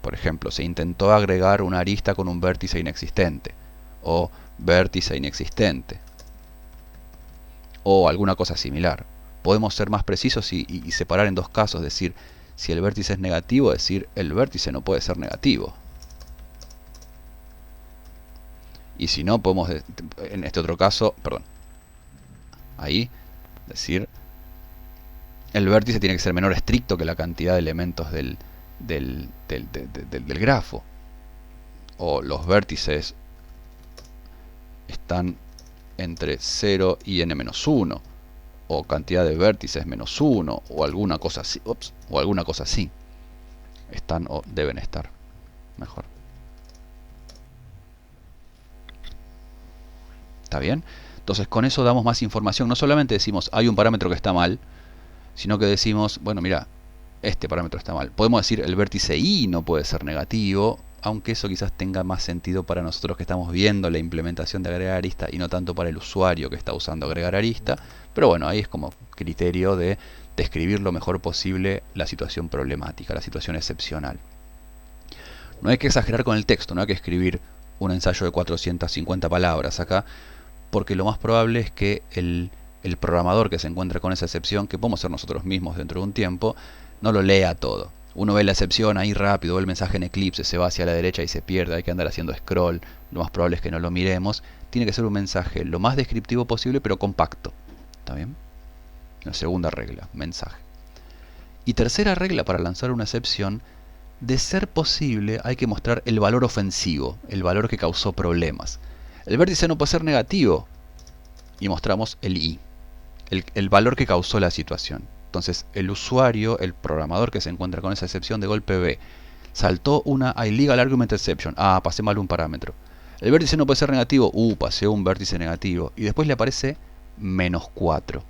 Por ejemplo, se intentó agregar una arista con un vértice inexistente, o vértice inexistente, o alguna cosa similar. Podemos ser más precisos y separar en dos casos, decir, si el vértice es negativo, decir, el vértice no puede ser negativo. Y si no, podemos, en este otro caso, perdón, ahí, decir, el vértice tiene que ser menor estricto que la cantidad de elementos del grafo. O los vértices están entre 0 y n-1. O cantidad de vértices menos 1. O alguna cosa así. O alguna cosa así. Están o deben estar. Mejor. ¿Está bien? Entonces con eso damos más información. No solamente decimos hay un parámetro que está mal, sino que decimos, bueno, mira, este parámetro está mal. Podemos decir el vértice i no puede ser negativo, aunque eso quizás tenga más sentido para nosotros que estamos viendo la implementación de agregar arista y no tanto para el usuario que está usando agregar arista. Pero bueno, ahí es como criterio de describir lo mejor posible la situación problemática, la situación excepcional. No hay que exagerar con el texto, no hay que escribir un ensayo de 450 palabras acá, porque lo más probable es que el programador que se encuentra con esa excepción, que podemos ser nosotros mismos dentro de un tiempo, no lo lea todo. Uno ve la excepción ahí rápido, ve el mensaje en Eclipse, se va hacia la derecha y se pierde, hay que andar haciendo scroll, lo más probable es que no lo miremos. Tiene que ser un mensaje lo más descriptivo posible, pero compacto. ¿Está bien? La segunda regla, mensaje. Y tercera regla para lanzar una excepción, de ser posible hay que mostrar el valor ofensivo, el valor que causó problemas. El vértice no puede ser negativo y mostramos el i, el valor que causó la situación. Entonces el usuario, el programador que se encuentra con esa excepción de golpe ve, saltó una illegal argument exception, ah, pasé mal un parámetro. El vértice no puede ser negativo, pasé un vértice negativo, y después le aparece menos 4.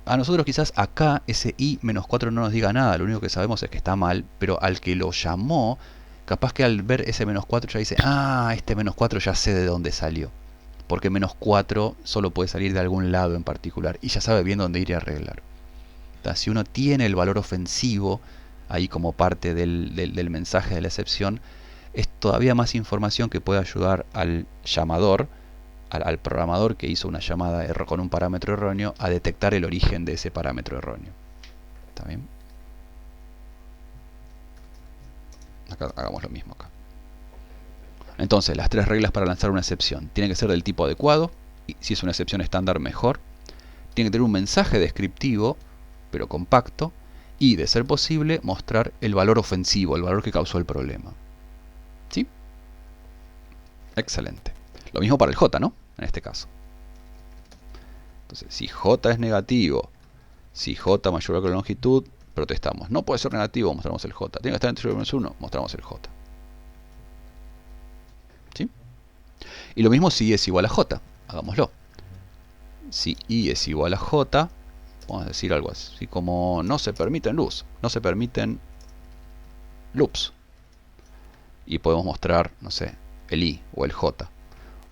A nosotros quizás acá ese i menos 4 no nos diga nada, lo único que sabemos es que está mal, pero al que lo llamó, capaz que al ver ese menos 4 ya dice, ah, este menos 4 ya sé de dónde salió. Porque menos 4 solo puede salir de algún lado en particular, y ya sabe bien dónde ir a arreglar. Entonces, si uno tiene el valor ofensivo ahí como parte del mensaje de la excepción, es todavía más información que puede ayudar al llamador, al programador que hizo una llamada con un parámetro erróneo, a detectar el origen de ese parámetro erróneo. ¿Está bien? Acá hagamos lo mismo acá. Entonces, las tres reglas para lanzar una excepción. Tiene que ser del tipo adecuado, y si es una excepción estándar, mejor. Tiene que tener un mensaje descriptivo, pero compacto, y, de ser posible, mostrar el valor ofensivo, el valor que causó el problema. ¿Sí? Excelente. Lo mismo para el j, ¿no? En este caso. Entonces, si j es negativo, si j mayor que la longitud, protestamos. No puede ser negativo, mostramos el j. Tiene que estar entre 0 y menos 1, mostramos el j. ¿Sí? Y lo mismo si i es igual a j. Hagámoslo. Si i es igual a j, vamos a decir algo así como no se permiten loops. No se permiten loops. Y podemos mostrar, no sé, el i o el j.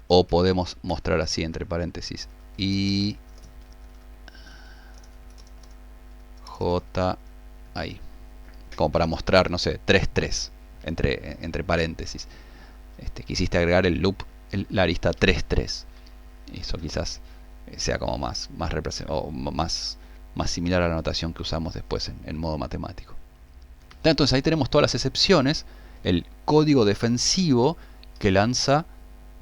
O podemos mostrar así entre paréntesis i j ahí. Como para mostrar, no sé, 3, 3 entre paréntesis. Quisiste agregar el loop la arista 3,3. Eso quizás sea como más similar a la notación que usamos después en modo matemático. Entonces ahí tenemos todas las excepciones, el código defensivo que lanza,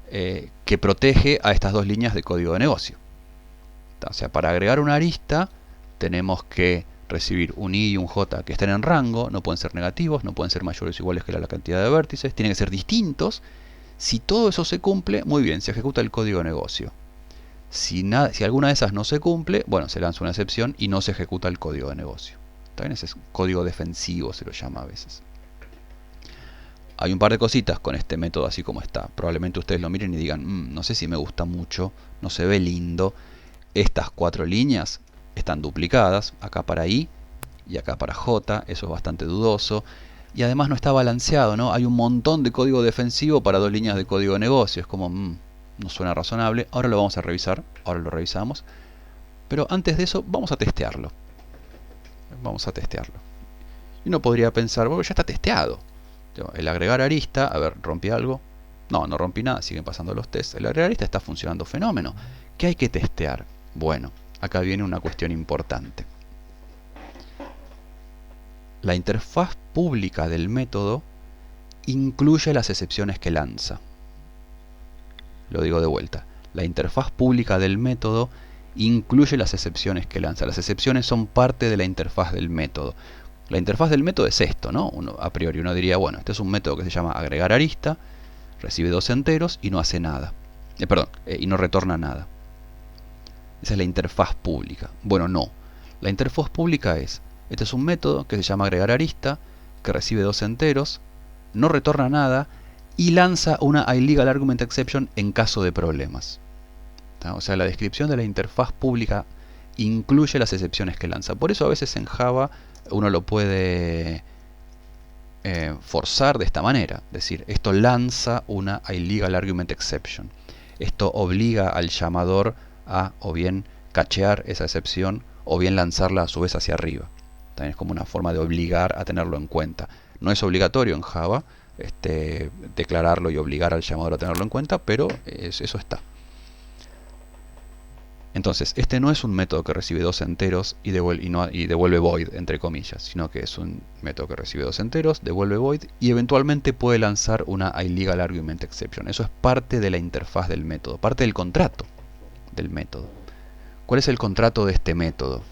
que protege a estas dos líneas de código de negocio. O sea, para agregar una arista tenemos que recibir un i y un j que estén en rango, no pueden ser negativos, no pueden ser mayores o iguales que la cantidad de vértices, tienen que ser distintos. Si todo eso se cumple, muy bien, se ejecuta el código de negocio. Si alguna de esas no se cumple, bueno, se lanza una excepción y no se ejecuta el código de negocio. También ese es código defensivo, se lo llama a veces. Hay un par de cositas con este método así como está. Probablemente ustedes lo miren y digan, no sé si me gusta mucho, no se ve lindo. Estas 4 líneas están duplicadas, acá para i y acá para j, eso es bastante dudoso. Y además no está balanceado, ¿no? Hay un montón de código defensivo para 2 líneas de código de negocio. Es como, no suena razonable. Ahora lo vamos a revisar, ahora lo revisamos. Pero antes de eso, vamos a testearlo. Vamos a testearlo. Y uno podría pensar, bueno, ya está testeado. El agregar arista, a ver, ¿rompí algo? No, no rompí nada, siguen pasando los tests. El agregar arista está funcionando fenómeno. ¿Qué hay que testear? Bueno, acá viene una cuestión importante. La interfaz pública del método incluye las excepciones que lanza. Lo digo de vuelta. La interfaz pública del método incluye las excepciones que lanza. Las excepciones son parte de la interfaz del método. La interfaz del método es esto, ¿no? A priori uno diría, bueno, este es un método que se llama agregar arista, recibe 2 enteros y no hace nada. Y no retorna nada. Esa es la interfaz pública. Bueno, no. La interfaz pública este es un método que se llama agregar arista, que recibe 2 enteros, no retorna nada y lanza una iLegal Argument Exception en caso de problemas. O sea, la descripción de la interfaz pública incluye las excepciones que lanza. Por eso a veces en Java uno lo puede forzar de esta manera. Es decir, esto lanza una iLegal Argument Exception. Esto obliga al llamador a o bien cachear esa excepción o bien lanzarla a su vez hacia arriba. También es como una forma de obligar a tenerlo en cuenta. No es obligatorio en Java declararlo y obligar al llamador a tenerlo en cuenta, pero eso está. Entonces, este no es un método que recibe 2 enteros y devuelve void, entre comillas, sino que es un método que recibe 2 enteros, devuelve void y eventualmente puede lanzar una iLegal Argument Exception. Eso es parte de la interfaz del método, parte del contrato del método. ¿Cuál es el contrato de este método?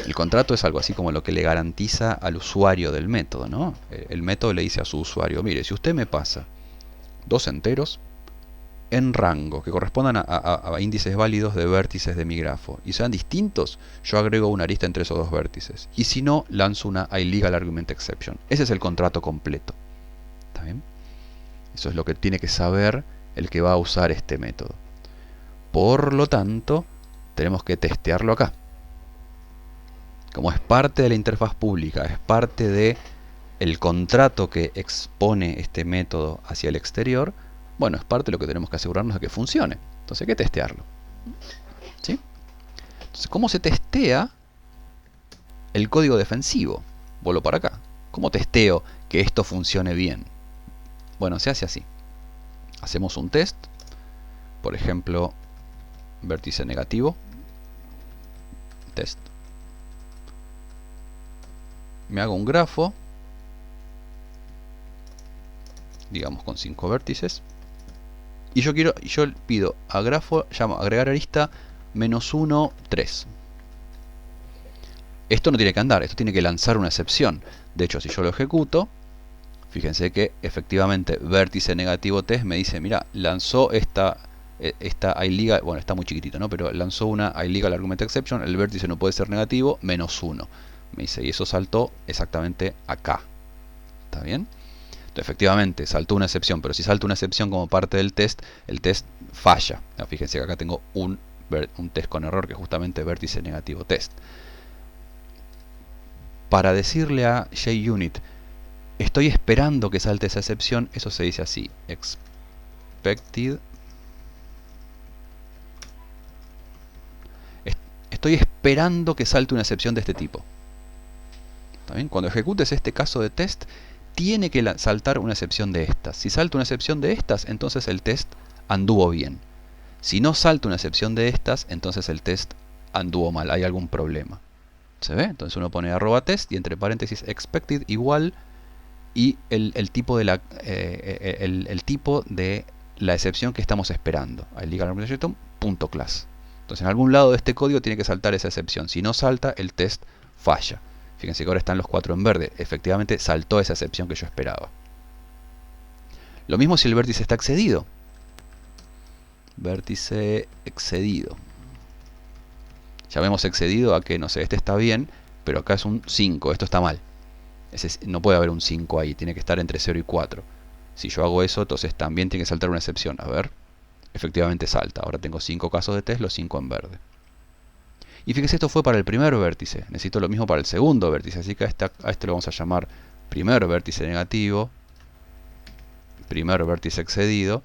El contrato es algo así como lo que le garantiza al usuario del método, ¿no? El método le dice a su usuario, mire, si usted me pasa 2 enteros en rango, que correspondan a índices válidos de vértices de mi grafo, y sean distintos, yo agrego una arista entre esos 2 vértices. Y si no, lanzo una iLegal Argument Exception. Ese es el contrato completo. ¿Está bien? Eso es lo que tiene que saber el que va a usar este método. Por lo tanto, tenemos que testearlo acá. Como es parte de la interfaz pública, es parte del contrato que expone este método hacia el exterior, bueno, es parte de lo que tenemos que asegurarnos de que funcione. Entonces hay que testearlo. ¿Sí? Entonces, ¿cómo se testea el código defensivo? Vuelvo para acá. ¿Cómo testeo que esto funcione bien? Bueno, se hace así. Hacemos un test. Por ejemplo, vértice negativo. Test. Me hago un grafo. Digamos con 5 vértices. Y yo pido a grafo, llamo agregar arista -1, 3. Esto no tiene que andar, esto tiene que lanzar una excepción. De hecho, si yo lo ejecuto, fíjense que efectivamente vértice negativo test me dice, mira, lanzó esta iLegal, bueno, está muy chiquitito, ¿no? Pero lanzó una iLegal Argument Exception, el vértice no puede ser negativo, -1. Me dice, y eso saltó exactamente acá. ¿Está bien? Entonces, efectivamente, saltó una excepción, pero si salta una excepción como parte del test, el test falla. No, fíjense que acá tengo un test con error que es justamente vértice negativo test. Para decirle a JUnit, estoy esperando que salte esa excepción, eso se dice así, expected. Estoy esperando que salte una excepción de este tipo. ¿Está bien? Cuando ejecutes este caso de test, tiene que saltar una excepción de estas. Si salta una excepción de estas, entonces el test anduvo bien. Si no salta una excepción de estas, entonces el test anduvo mal, hay algún problema. ¿Se ve? Entonces uno pone @test y entre paréntesis expected igual y el tipo de el tipo de la excepción que estamos esperando. .class. Entonces en algún lado de este código tiene que saltar esa excepción. Si no salta, el test falla. Fíjense que ahora están los 4 en verde. Efectivamente saltó esa excepción que yo esperaba. Lo mismo si el vértice está excedido. Vértice excedido. Ya vemos excedido a que, no sé, este está bien, pero acá es un 5, esto está mal. No puede haber un 5 ahí, tiene que estar entre 0 y 4. Si yo hago eso, entonces también tiene que saltar una excepción. A ver, efectivamente salta. Ahora tengo 5 casos de test, los 5 en verde. Y fíjense, esto fue para el primer vértice. Necesito lo mismo para el segundo vértice, así que a este lo vamos a llamar primer vértice negativo, primer vértice excedido,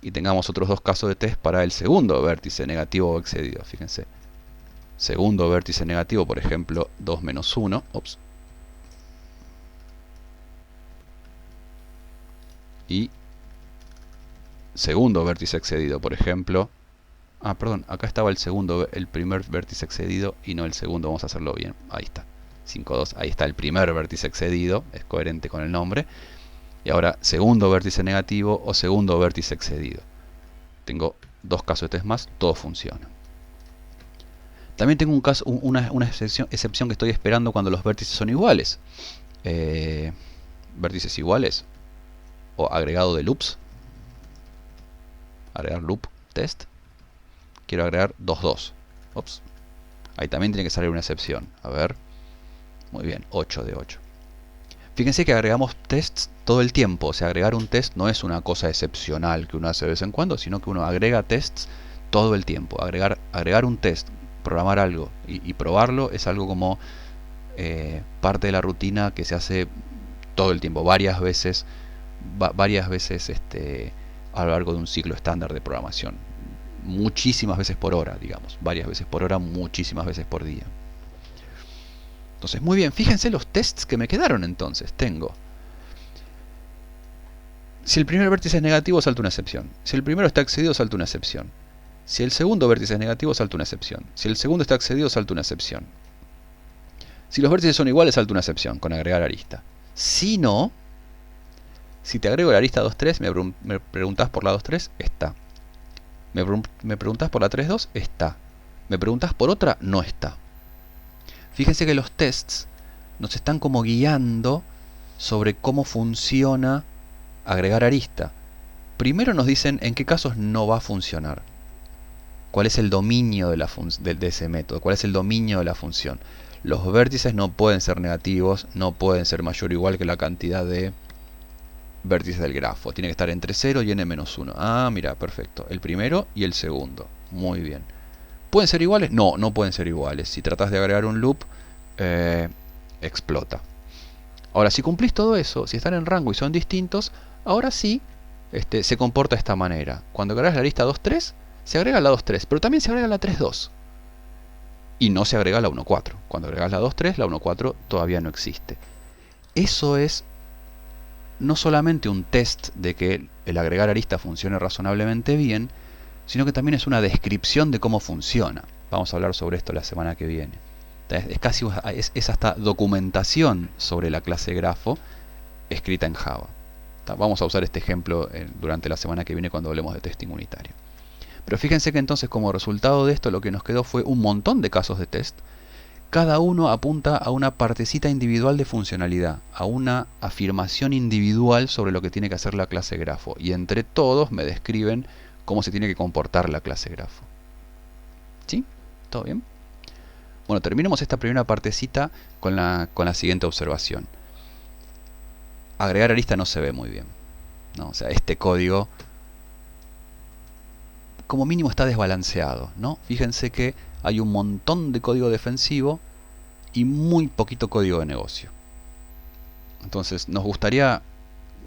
y tengamos otros 2 casos de test para el segundo vértice negativo o excedido. Fíjense, segundo vértice negativo, por ejemplo, 2 menos 1. Ups. Y segundo vértice excedido, por ejemplo. Perdón, acá estaba el primer vértice excedido y no el segundo. Vamos a hacerlo bien. Ahí está. 5, 2. Ahí está el primer vértice excedido. Es coherente con el nombre. Y ahora segundo vértice negativo o segundo vértice excedido. Tengo 2 casos de test más. Todo funciona. También tengo una excepción que estoy esperando cuando los vértices son iguales. Vértices iguales. O agregado de loops. Agregar loop test. Quiero agregar 2, 2. Ups. Ahí también tiene que salir una excepción. A ver. Muy bien, 8 de 8. Fíjense que agregamos tests todo el tiempo. O sea, agregar un test no es una cosa excepcional que uno hace de vez en cuando, sino que uno agrega tests todo el tiempo. Agregar un test, programar algo y probarlo es algo como parte de la rutina que se hace todo el tiempo, varias veces a lo largo de un ciclo estándar de programación. Muchísimas veces por hora, digamos. Varias veces por hora, muchísimas veces por día. Entonces, muy bien, fíjense los tests que me quedaron entonces. Tengo, si el primer vértice es negativo, salta una excepción. Si el primero está excedido, salta una excepción. Si el segundo vértice es negativo, salta una excepción. Si el segundo está excedido, salta una excepción. Si los vértices son iguales, salta una excepción con agregar arista. Si no, si te agrego la arista 2.3, me preguntás por la 2.3, está. Me preguntás por la 3.2, está. Me preguntás por otra, no está. Fíjense que los tests nos están como guiando sobre cómo funciona agregar arista. Primero nos dicen en qué casos no va a funcionar. Cuál es el dominio de ese método, cuál es el dominio de la función. Los vértices no pueden ser negativos, no pueden ser mayor o igual que la cantidad de vértices del grafo. Tiene que estar entre 0 y n-1. Ah, mira, perfecto. El primero y el segundo. Muy bien. ¿Pueden ser iguales? No, no pueden ser iguales. Si tratas de agregar un loop, explota. Ahora, si cumplís todo eso, si están en rango y son distintos, ahora sí se comporta de esta manera. Cuando agregas la lista 2.3, se agrega la 2.3, pero también se agrega la 3.2. Y no se agrega la 1.4. Cuando agregas la 2.3, la 1.4 todavía no existe. Eso es no solamente un test de que el agregar arista funcione razonablemente bien, sino que también es una descripción de cómo funciona. Vamos a hablar sobre esto la semana que viene. Es hasta documentación sobre la clase grafo escrita en Java. Vamos a usar este ejemplo durante la semana que viene cuando hablemos de testing unitario. Pero fíjense que entonces como resultado de esto lo que nos quedó fue un montón de casos de test. Cada uno apunta a una partecita individual de funcionalidad, a una afirmación individual sobre lo que tiene que hacer la clase grafo. Y entre todos me describen cómo se tiene que comportar la clase grafo. ¿Sí? ¿Todo bien? Bueno, terminemos esta primera partecita con la siguiente observación. Agregar arista no se ve muy bien, ¿no? O sea, este código como mínimo está desbalanceado, ¿no? Fíjense que hay un montón de código defensivo y muy poquito código de negocio. Entonces nos gustaría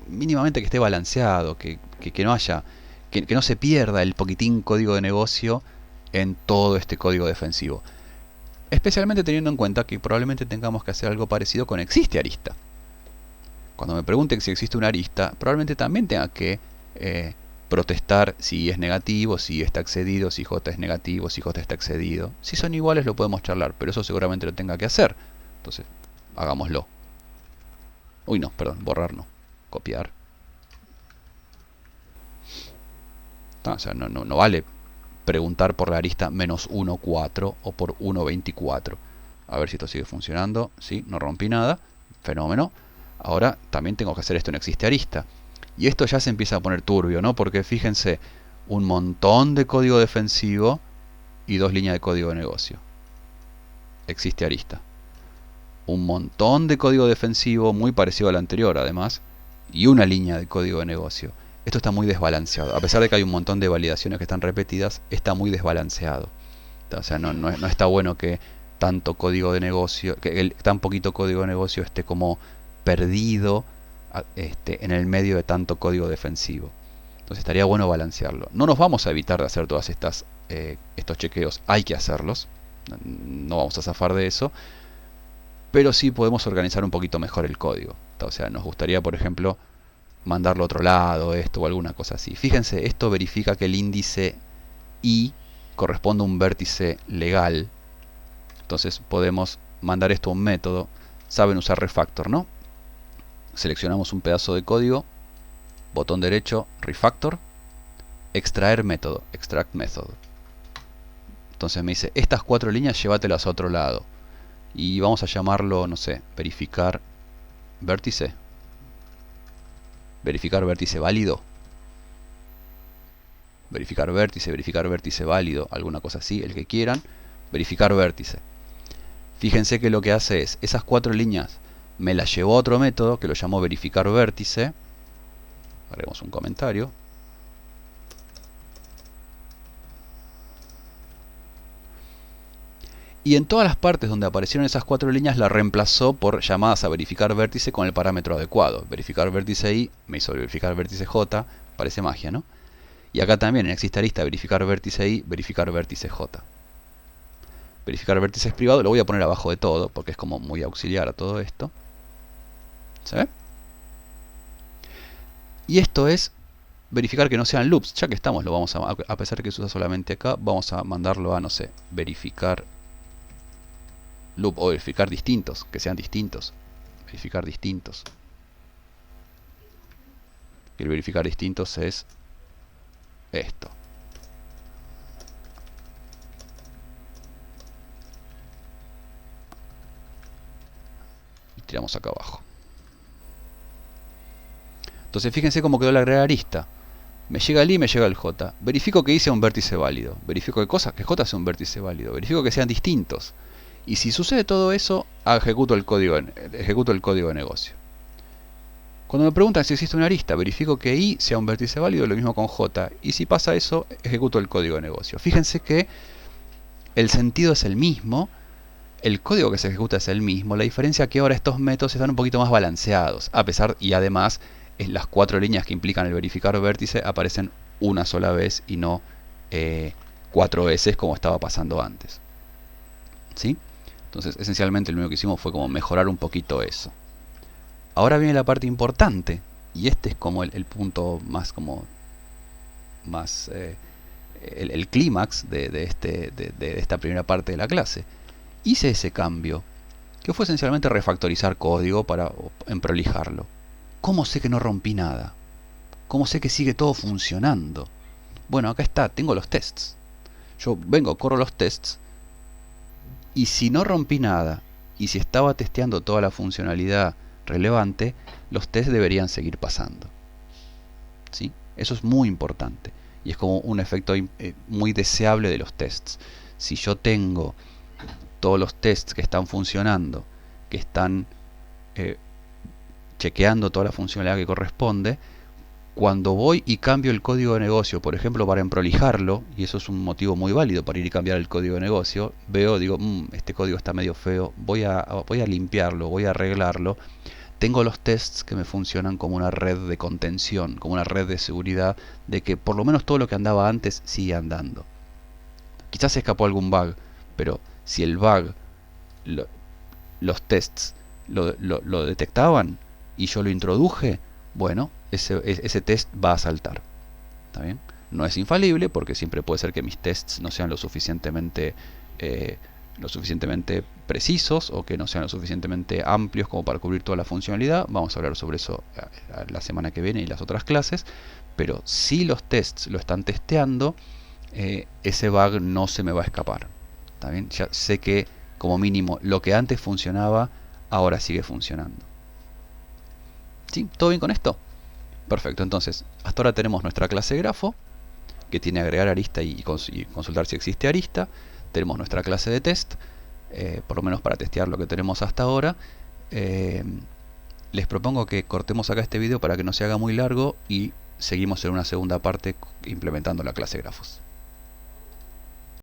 mínimamente que esté balanceado, que no haya, que no se pierda el poquitín código de negocio en todo este código defensivo. Especialmente teniendo en cuenta que probablemente tengamos que hacer algo parecido con existe arista. Cuando me pregunten si existe una arista, probablemente también tenga que protestar si es negativo, si está excedido, si j es negativo, si j está excedido. Si son iguales lo podemos charlar, pero eso seguramente lo tenga que hacer. Entonces, hagámoslo. Uy, no, perdón, borrar no. Copiar. O sea, no vale preguntar por la arista menos 1, 4 o por 1, 24. A ver si esto sigue funcionando. Sí, no rompí nada. Fenómeno. Ahora también tengo que hacer esto en existe arista. Y esto ya se empieza a poner turbio, ¿no? Porque fíjense, un montón de código defensivo y 2 líneas de código de negocio. Existe arista. Un montón de código defensivo, muy parecido al anterior además, y una línea de código de negocio. Esto está muy desbalanceado. A pesar de que hay un montón de validaciones que están repetidas, está muy desbalanceado. O sea, no está bueno que tanto código de negocio, que tan poquito código de negocio esté como perdido en el medio de tanto código defensivo. Entonces estaría bueno balancearlo. No nos vamos a evitar de hacer todas estos chequeos, hay que hacerlos, no vamos a zafar de eso, pero sí podemos organizar un poquito mejor el código. O sea, nos gustaría, por ejemplo, mandarlo a otro lado, esto o alguna cosa así. Fíjense, esto verifica que el índice I corresponde a un vértice legal. Entonces podemos mandar esto a un método. Saben usar refactor, ¿no? Seleccionamos un pedazo de código, botón derecho, refactor, extraer método, extract method. Entonces me dice, estas 4 líneas llévatelas a otro lado. Y vamos a llamarlo, no sé, verificar vértice. Verificar vértice válido. Verificar vértice válido, alguna cosa así, el que quieran. Verificar vértice. Fíjense que lo que hace es, esas 4 líneas me las llevó a otro método que lo llamó verificar vértice. Haremos un comentario. Y en todas las partes donde aparecieron esas 4 líneas la reemplazó por llamadas a verificar vértice con el parámetro adecuado. Verificar vértice I me hizo verificar vértice J. Parece magia, ¿no? Y acá también en existe arista verificar vértice I, verificar vértice J. Verificar vértices privado lo voy a poner abajo de todo porque es como muy auxiliar a todo esto. ¿Se ve? Y esto es verificar que no sean loops. Ya que estamos, lo vamos a pesar de que se usa solamente acá, vamos a mandarlo a, no sé, verificar loop o verificar distintos, que sean distintos. Verificar distintos. Y el verificar distintos es esto. Y tiramos acá abajo. Entonces fíjense cómo quedó la agregar arista. Me llega el I, me llega el J. Verifico que I sea un vértice válido. Verifico que J sea un vértice válido. Verifico que sean distintos. Y si sucede todo eso, ejecuto el código de negocio. Cuando me preguntan si existe una arista, verifico que I sea un vértice válido, lo mismo con J. Y si pasa eso, ejecuto el código de negocio. Fíjense que el sentido es el mismo, el código que se ejecuta es el mismo. La diferencia es que ahora estos métodos están un poquito más balanceados. A pesar, y además, las 4 líneas que implican el verificar vértice aparecen una sola vez y no 4 veces como estaba pasando antes. ¿Sí? Entonces, esencialmente lo único que hicimos fue como mejorar un poquito eso. Ahora viene la parte importante, y este es como el punto más el clímax de esta primera parte de la clase. Hice ese cambio, que fue esencialmente refactorizar código para emprolijarlo. ¿Cómo sé que no rompí nada? ¿Cómo sé que sigue todo funcionando? Bueno, acá está, tengo los tests. Yo vengo, corro los tests, y si no rompí nada, y si estaba testeando toda la funcionalidad relevante, los tests deberían seguir pasando. ¿Sí? Eso es muy importante, y es como un efecto muy deseable de los tests. Si yo tengo todos los tests que están funcionando, que están chequeando toda la funcionalidad que corresponde, cuando voy y cambio el código de negocio, por ejemplo para emprolijarlo, y eso es un motivo muy válido para ir y cambiar el código de negocio, digo, este código está medio feo, voy a limpiarlo, voy a arreglarlo. Tengo los tests que me funcionan como una red de contención, como una red de seguridad, de que por lo menos todo lo que andaba antes sigue andando. Quizás se escapó algún bug, pero si el bug, los tests lo detectaban y yo lo introduje, bueno, ese test va a saltar. ¿Está bien? No es infalible porque siempre puede ser que mis tests no sean eh, lo suficientemente precisos o que no sean lo suficientemente amplios como para cubrir toda la funcionalidad. Vamos a hablar sobre eso la semana que viene y las otras clases. Pero si los tests lo están testeando, ese bug no se me va a escapar. ¿Está bien? Ya sé que como mínimo lo que antes funcionaba ahora sigue funcionando. ¿Sí? ¿Todo bien con esto? Perfecto, entonces hasta ahora tenemos nuestra clase grafo que tiene agregar arista y consultar si existe arista. Tenemos nuestra clase de test, por lo menos para testear lo que tenemos hasta ahora. Eh, Les propongo que cortemos acá este video para que no se haga muy largo y seguimos en una segunda parte implementando la clase grafos.